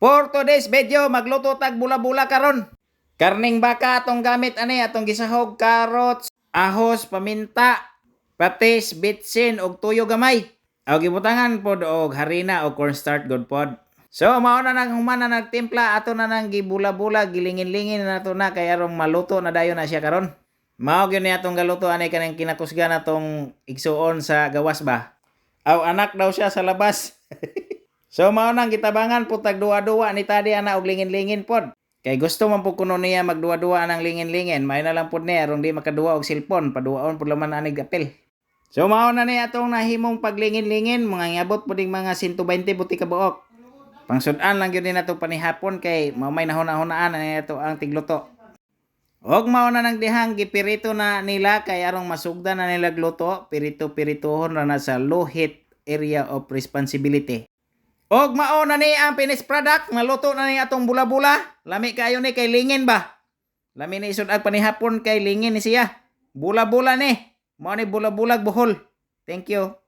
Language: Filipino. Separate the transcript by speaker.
Speaker 1: For today's video, magluto tag bula-bula karon. Karning baka atong gamit ani atong gisahog carrots, ahos, paminta, patis, bitsin og tuyo gamay. Aw gibutangan pod og harina o cornstarch good pod. So mao na nang humana nagtimpla ato na nang gibula-bula gilingin-lingin na nato na kay arong maluto na dayon na siya karon. Mao gyud ni atong galuto ani kanang kinakusgan atong igsuon sa gawas ba. Aw anak daw siya sa labas. So mao nang gitabangan po tag duwa-duwa ni tadi ana og lingin-lingin pod. Kay gusto man po kuno niya magduwa-duwa nang lingin-lingin, may na lang pod ni aron di makaduwa og cellphone, paduwaon pod laman anig apil. So mao na ni atong nahimong paglingin-lingin, mga ngabot pod mga 120 buti ka buok. Pangsud-an lang gyud ni nato panihapon kay mao may nahuna-hunaan ani ato ang tigluto. Og mao na nang dihang gipirito na nila kay arong masugdan na nila gluto, pirito-piritohon ra na sa low heat area of responsibility. Og mao na ni ang finished product, maluto na ni atong bula-bula. Lami kayo ni kay lingin ba? Lami ni isud ag panihapon kay lingin ni siya. Bula-bula ni. Mao ni bula-bulag buhol. Thank you.